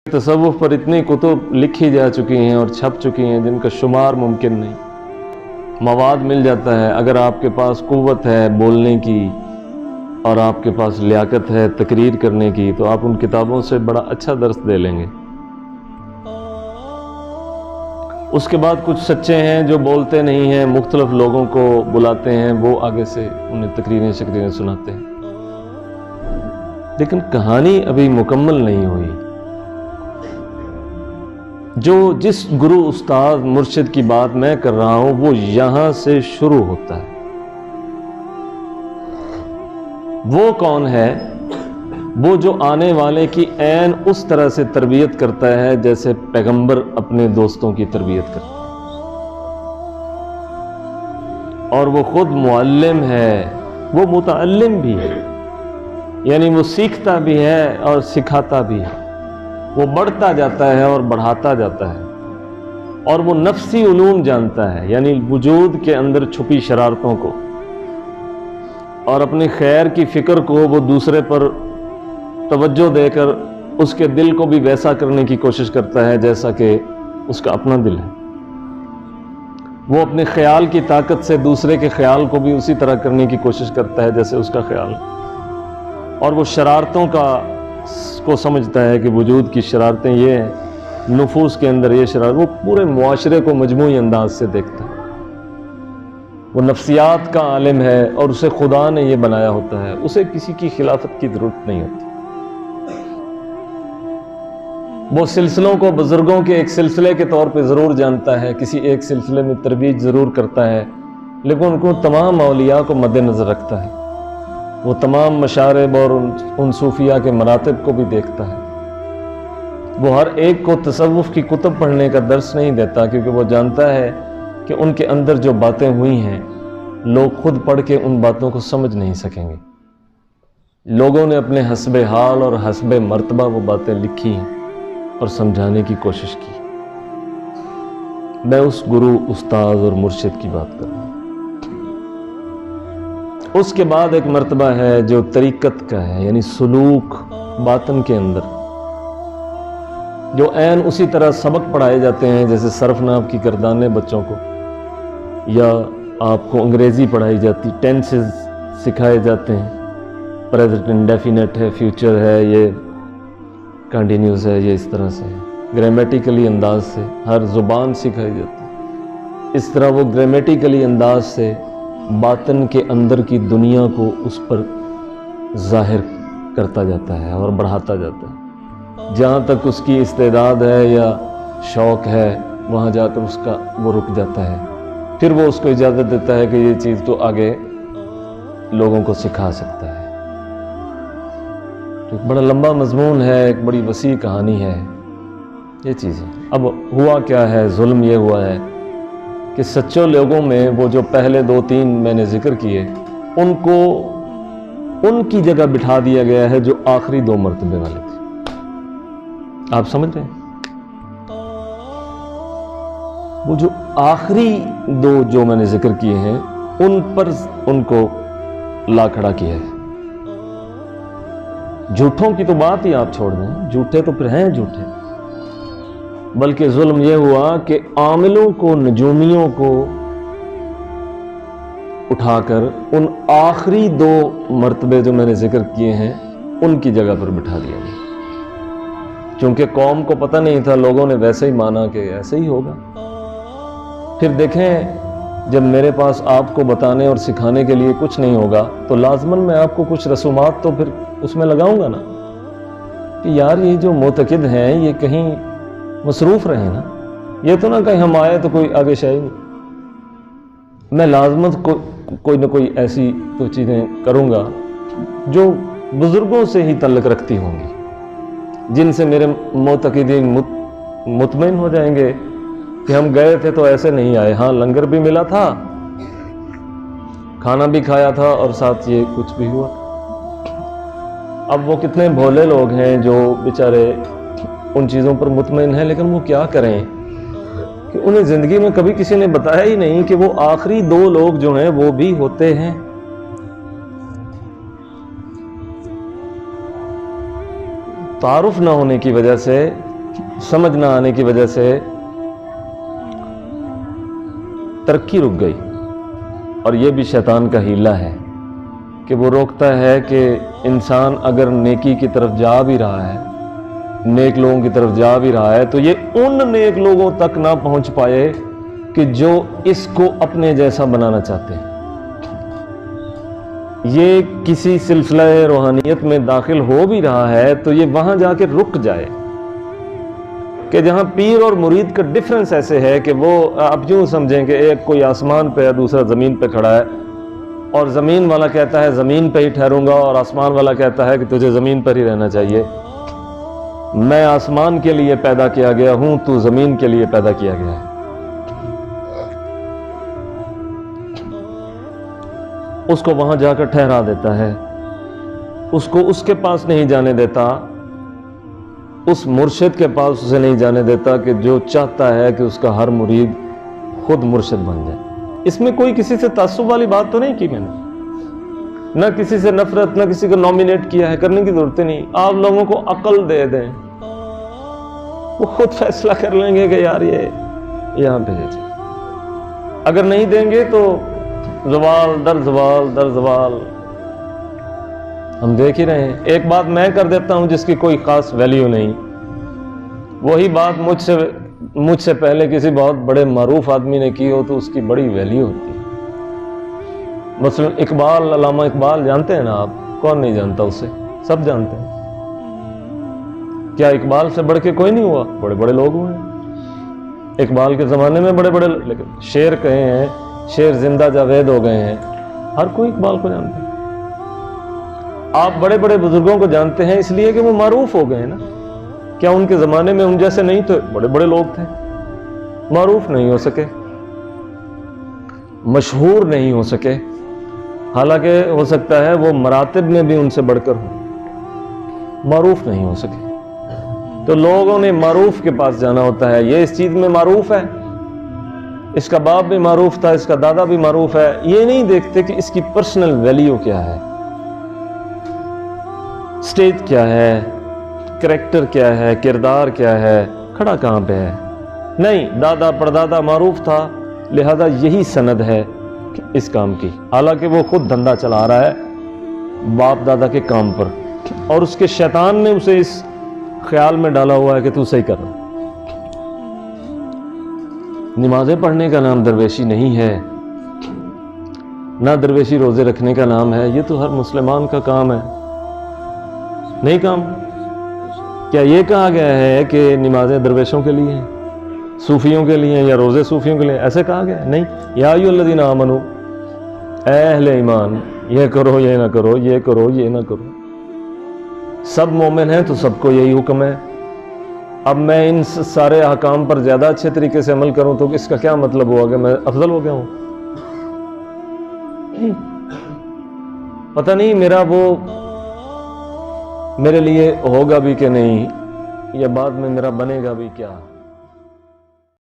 तसव्वुफ पर इतनी कुतुब लिखी जा चुकी हैं और छप चुकी हैं जिनका शुमार मुमकिन नहीं। मवाद मिल जाता है। अगर आपके पास कुव्वत है बोलने की और आपके पास लियाकत है तकरीर करने की, तो आप उन किताबों से बड़ा अच्छा दर्स दे लेंगे। उसके बाद कुछ सच्चे हैं जो बोलते नहीं हैं, मुख्तलिफ लोगों को बुलाते हैं, वो आगे से उन्हें तकरीरें शकरीरें सुनाते हैं, लेकिन कहानी अभी मुकम्मल नहीं हुई। जो जिस गुरु उस्ताद मुर्शिद की बात मैं कर रहा हूं वो यहां से शुरू होता है। वो कौन है? वो जो आने वाले की ऐन उस तरह से तरबियत करता है जैसे पैगंबर अपने दोस्तों की तरबियत करता है, और वो खुद मुअल्लिम है, वो मुतअल्लिम भी है, यानी वो सीखता भी है और सिखाता भी है। वो बढ़ता जाता है और बढ़ाता जाता है, और वो नफ्सी उलूम जानता है, यानी वजूद के अंदर छुपी शरारतों को और अपनी खैर की फिक्र को वो दूसरे पर तवज्जो देकर उसके दिल को भी वैसा करने की कोशिश करता है जैसा कि उसका अपना दिल है। वो अपने ख्याल की ताकत से दूसरे के ख्याल को भी उसी तरह करने की कोशिश करता है जैसे उसका ख्याल, और वो शरारतों को समझता है कि वजूद की शरारतें ये हैं, नुफूस के अंदर ये शरारत, वो पूरे मुआशरे को मजमूई अंदाज से देखता है। वो नफ्सियात का आलिम है और उसे खुदा ने ये बनाया होता है, उसे किसी की खिलाफत की जरूरत नहीं होती। वो सिलसिलों को बुजुर्गों के एक सिलसिले के तौर पे ज़रूर जानता है, किसी एक सिलसिले में तरबीज ज़रूर करता है, लेकिन उनको तमाम औलिया को मद्देनज़र रखता है। वो तमाम मशारिब और उन सूफिया के मरातब को भी देखता है। वो हर एक को तसव्वुफ की कुतुब पढ़ने का दर्स नहीं देता, क्योंकि वो जानता है कि उनके अंदर जो बातें हुई हैं लोग खुद पढ़ के उन बातों को समझ नहीं सकेंगे। लोगों ने अपने हस्बे हाल और हस्बे मर्तबा वो बातें लिखी हैं और समझाने की कोशिश की। मैं उस गुरु उस्ताद और मुर्शिद की बात कर रहा हूँ। उसके बाद एक मर्तबा है जो तरीकत का है, यानी सुलूक बातन के अंदर, जो ऐन उसी तरह सबक पढ़ाए जाते हैं जैसे सरफनाब की गर्दाने बच्चों को, या आपको अंग्रेज़ी पढ़ाई जाती, टेंसेस सिखाए जाते हैं, प्रेजेंट इंडेफिनेट है, फ्यूचर है, ये कंटिन्यूस है, ये इस तरह से ग्रामेटिकली अंदाज से हर ज़ुबान सिखाई जाती है। इस तरह वो ग्रामेटिकली अंदाज से बातन के अंदर की दुनिया को उस पर जाहिर करता जाता है और बढ़ाता जाता है। जहाँ तक उसकी इस्तेदाद है या शौक़ है वहाँ जाकर उसका वो रुक जाता है, फिर वो उसको इजाज़त देता है कि ये चीज़ तो आगे लोगों को सिखा सकता है। एक बड़ा लंबा मजमून है, एक बड़ी वसी कहानी है ये चीज़ें। अब हुआ क्या है, जुल्म ये हुआ है कि सच्चे लोगों में वो जो पहले 2-3 मैंने जिक्र किए, उनको उनकी जगह बिठा दिया गया है जो आखिरी 2 मर्तबे वाले थे। आप समझ रहे हैं? वो जो आखिरी 2 जो मैंने जिक्र किए हैं उन पर उनको ला खड़ा किया है। झूठों की तो बात ही आप छोड़ दें, झूठे तो फिर हैं झूठे, बल्कि जुल्म यह हुआ कि आमिलों को, नजूमियों को उठाकर उन आखिरी 2 मर्तबे जो मैंने जिक्र किए हैं उनकी जगह पर बिठा दिया गया। क्योंकि कौम को पता नहीं था, लोगों ने वैसे ही माना कि ऐसे ही होगा। फिर देखें, जब मेरे पास आपको बताने और सिखाने के लिए कुछ नहीं होगा तो लाजमन मैं आपको कुछ रसूमात तो फिर उसमें लगाऊंगा ना, कि यार ये जो मोतकिद हैं ये कहीं मसरूफ़ रहे ना, ये तो ना कहीं हम आए तो कोई आगे शायद नहीं। मैं लाजमत कोई ना कोई ऐसी तो चीज़ें करूँगा जो बुज़ुर्गों से ही तल्लुक़ रखती होंगी, जिनसे मेरे मोतकिदीन मुतमईन हो जाएंगे कि हम गए थे तो ऐसे नहीं आए। हाँ, लंगर भी मिला था, खाना भी खाया था और साथ ये कुछ भी हुआ। अब वो कितने भोले लोग हैं जो बेचारे उन चीज़ों पर मुतमईन हैं, लेकिन वो क्या करें कि उन्हें ज़िंदगी में कभी किसी ने बताया ही नहीं कि वो आखिरी 2 लोग जो हैं वो भी होते हैं। तारुफ ना होने की वजह से سمجھ نہ آنے کی وجہ سے ترقی رک گئی، اور یہ بھی شیطان کا ہیلہ ہے کہ وہ روکتا ہے کہ انسان اگر نیکی کی طرف جا بھی رہا ہے، نیک لوگوں کی طرف جا بھی رہا ہے، تو یہ ان نیک لوگوں تک نہ پہنچ پائے کہ جو اس کو اپنے جیسا بنانا چاہتے ہیں۔ یہ کسی سلسلہ روحانیت میں داخل ہو بھی رہا ہے تو یہ وہاں جا کے رک جائے، کہ جہاں پیر اور مرید کا ڈفرنس ایسے ہے کہ وہ آپ یوں سمجھیں کہ ایک کوئی آسمان پہ ہے، دوسرا زمین پہ کھڑا ہے، اور زمین والا کہتا ہے زمین پہ ہی ٹھہروں گا، اور آسمان والا کہتا ہے کہ تجھے زمین پر ہی رہنا چاہیے۔ میں آسمان کے لیے پیدا کیا گیا ہوں، تو زمین کے لیے پیدا کیا گیا ہے۔ اس کو وہاں جا کر ٹھہرا دیتا ہے، اس کو اس کے پاس نہیں جانے دیتا، اس مرشد کے پاس اسے نہیں جانے دیتا کہ جو چاہتا ہے کہ اس کا ہر مرید خود مرشد بن جائے۔ اس میں کوئی کسی سے تعصب والی بات تو نہیں کی میں نے، نہ کسی سے نفرت، نہ کسی کو نامینیٹ کیا ہے، کرنے کی ضرورت نہیں۔ آپ لوگوں کو عقل دے دیں، وہ خود فیصلہ کر لیں گے کہ یار یہ یہاں بھیجے۔ اگر نہیں دیں گے تو زوال در زوال در زوال ہم دیکھ ہی رہے ہیں۔ ایک بات میں کر دیتا ہوں جس کی کوئی خاص ویلیو نہیں، وہی بات مجھ سے پہلے کسی بہت بڑے معروف آدمی نے کی ہو تو اس کی بڑی ویلیو ہوتی ہے۔ مثلا اقبال، علامہ اقبال جانتے ہیں نا آپ؟ کون نہیں جانتا اسے؟ سب جانتے ہیں۔ کیا اقبال سے بڑھ کے کوئی نہیں ہوا؟ بڑے بڑے لوگ ہوئے ہیں اقبال کے زمانے میں، بڑے بڑے، لیکن شعر کہے ہیں، شعر زندہ جاوید ہو گئے ہیں، ہر کوئی اقبال کو جانتا ہے۔ آپ بڑے بڑے بزرگوں کو جانتے ہیں اس لیے کہ وہ معروف ہو گئے ہیں نا۔ کیا ان کے زمانے میں ان جیسے نہیں تھے؟ بڑے بڑے لوگ تھے، معروف نہیں ہو سکے، مشہور نہیں ہو سکے، حالانکہ ہو سکتا ہے وہ مراتب میں بھی ان سے بڑھ کر ہوں، معروف نہیں ہو سکے۔ تو لوگوں نے معروف کے پاس جانا ہوتا ہے۔ یہ اس چیز میں معروف ہے، اس کا باپ بھی معروف تھا، اس کا دادا بھی معروف ہے، یہ نہیں دیکھتے کہ اس کی پرسنل ویلیو کیا ہے، سٹیج کیا ہے، کریکٹر کیا ہے، کردار کیا ہے، کھڑا کہاں پہ ہے۔ نہیں، دادا پردادا معروف تھا، لہذا یہی سند ہے اس کام کی، حالانکہ وہ خود دھندا چلا رہا ہے باپ دادا کے کام پر، اور اس کے شیطان نے اسے اس خیال میں ڈالا ہوا ہے کہ تو صحیح کر رہا۔ نمازیں پڑھنے کا نام درویشی نہیں ہے، نہ درویشی روزے رکھنے کا نام ہے، یہ تو ہر مسلمان کا کام ہے۔ نہیں کام؟ کیا یہ کہا گیا ہے کہ نمازیں درویشوں کے لیے ہیں، صوفیوں کے لیے ہیں، یا روزے صوفیوں کے لیے؟ ایسے کہا گیا ہے؟ نہیں۔ یا ایھا الذین آمنوا، اے اہل ایمان، یہ کرو یہ نہ کرو، یہ کرو یہ نہ کرو۔ سب مومن ہیں تو سب کو یہی حکم ہے۔ اب میں ان سارے احکام پر زیادہ اچھے طریقے سے عمل کروں تو اس کا کیا مطلب ہوا کہ میں افضل ہو گیا ہوں؟ پتہ نہیں میرا وہ میرے لیے ہوگا بھی کہ نہیں، یا بعد میں میرا بنے گا بھی کیا۔